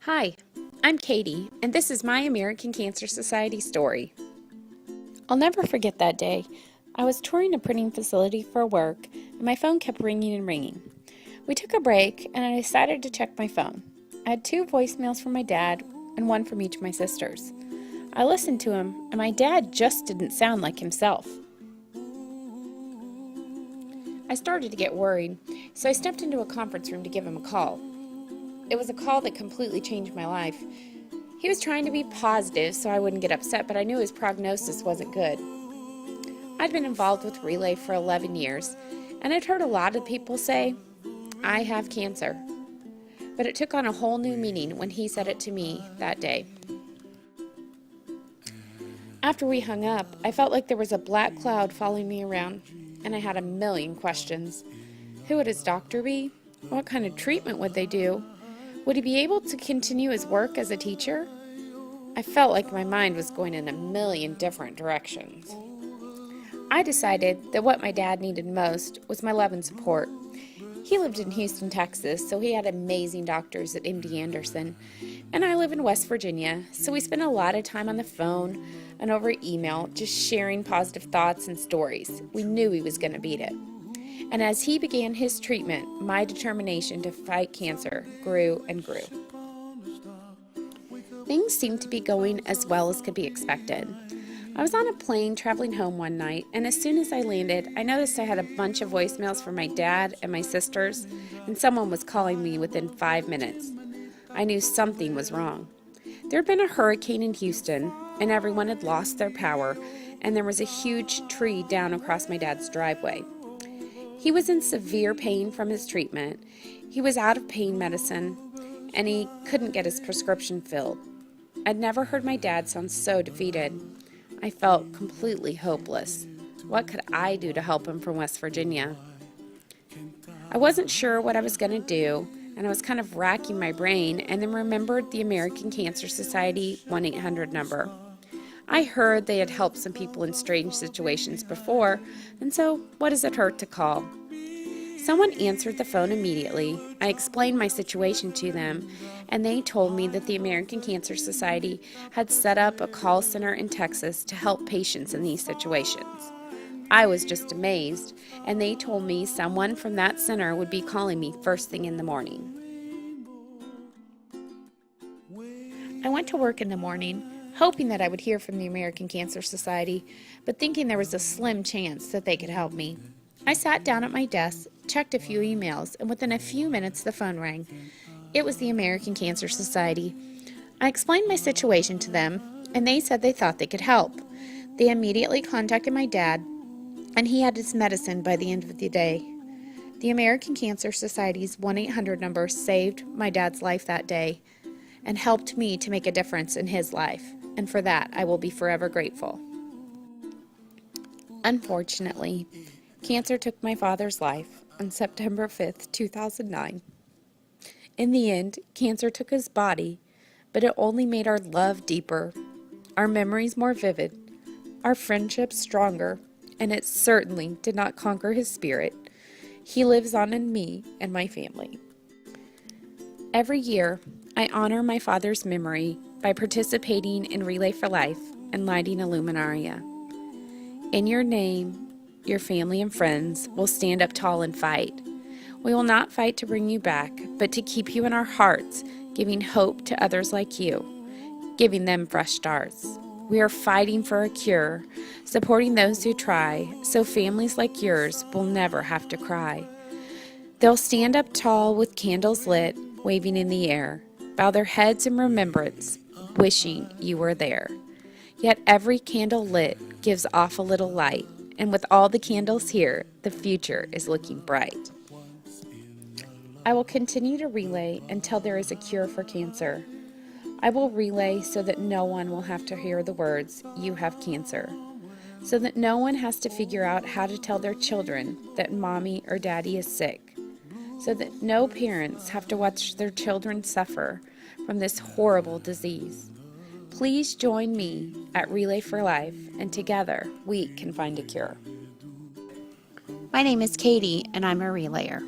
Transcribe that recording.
Hi, I'm Katie, and this is my American Cancer Society story. I'll never forget that day. I was touring a printing facility for work, and my phone kept ringing and ringing. We took a break, and I decided to check my phone. I had 2 voicemails from my dad and 1 from each of my sisters. I listened to him, and my dad just didn't sound like himself. I started to get worried, so I stepped into a conference room to give him a call. It was a call that completely changed my life. He was trying to be positive so I wouldn't get upset, but I knew his prognosis wasn't good. I'd been involved with Relay for 11 years, and I'd heard a lot of people say, "I have cancer." But it took on a whole new meaning when he said it to me that day. After we hung up, I felt like there was a black cloud following me around, and I had a million questions. Who would his doctor be? What kind of treatment would they do? Would he be able to continue his work as a teacher? I felt like my mind was going in a million different directions. I decided that what my dad needed most was my love and support. He lived in Houston, Texas, so he had amazing doctors at MD Anderson, and I live in West Virginia, so we spent a lot of time on the phone and over email just sharing positive thoughts and stories. We knew he was going to beat it. And as he began his treatment, my determination to fight cancer grew and grew. Things seemed to be going as well as could be expected. I was on a plane traveling home one night, and as soon as I landed, I noticed I had a bunch of voicemails from my dad and my sisters, and someone was calling me within 5 minutes. I knew something was wrong. There had been a hurricane in Houston, and everyone had lost their power, and there was a huge tree down across my dad's driveway. He was in severe pain from his treatment. He was out of pain medicine, and he couldn't get his prescription filled. I'd never heard my dad sound so defeated. I felt completely hopeless. What could I do to help him from West Virginia? I wasn't sure what I was going to do, and I was kind of racking my brain, and then remembered the American Cancer Society 1-800 number. I heard they had helped some people in strange situations before, and so what does it hurt to call? Someone answered the phone immediately. I explained my situation to them, and they told me that the American Cancer Society had set up a call center in Texas to help patients in these situations. I was just amazed, and they told me someone from that center would be calling me first thing in the morning. I went to work in the morning, hoping that I would hear from the American Cancer Society, but thinking there was a slim chance that they could help me. I sat down at my desk, checked a few emails, and within a few minutes the phone rang. It was the American Cancer Society. I explained my situation to them, and they said they thought they could help. They immediately contacted my dad, and he had his medicine by the end of the day. The American Cancer Society's 1-800 number saved my dad's life that day and helped me to make a difference in his life, and for that I will be forever grateful. Unfortunately, cancer took my father's life on September 5th, 2009. In the end, cancer took his body, but it only made our love deeper, our memories more vivid, our friendship stronger, and it certainly did not conquer his spirit. He lives on in me and my family. Every year, I honor my father's memory by participating in Relay for Life and lighting a luminaria. In your name, your family and friends will stand up tall and fight. We will not fight to bring you back, but to keep you in our hearts, giving hope to others like you, giving them fresh starts. We are fighting for a cure, supporting those who try, so families like yours will never have to cry. They'll stand up tall with candles lit, waving in the air, bow their heads in remembrance, wishing you were there. Yet every candle lit gives off a little light, and with all the candles here, the future is looking bright. I will continue to relay until there is a cure for cancer. I will relay so that no one will have to hear the words, "You have cancer," so that no one has to figure out how to tell their children that mommy or daddy is sick, so that no parents have to watch their children suffer from this horrible disease. Please join me at Relay for Life, and together we can find a cure. My name is Katie, and I'm a relayer.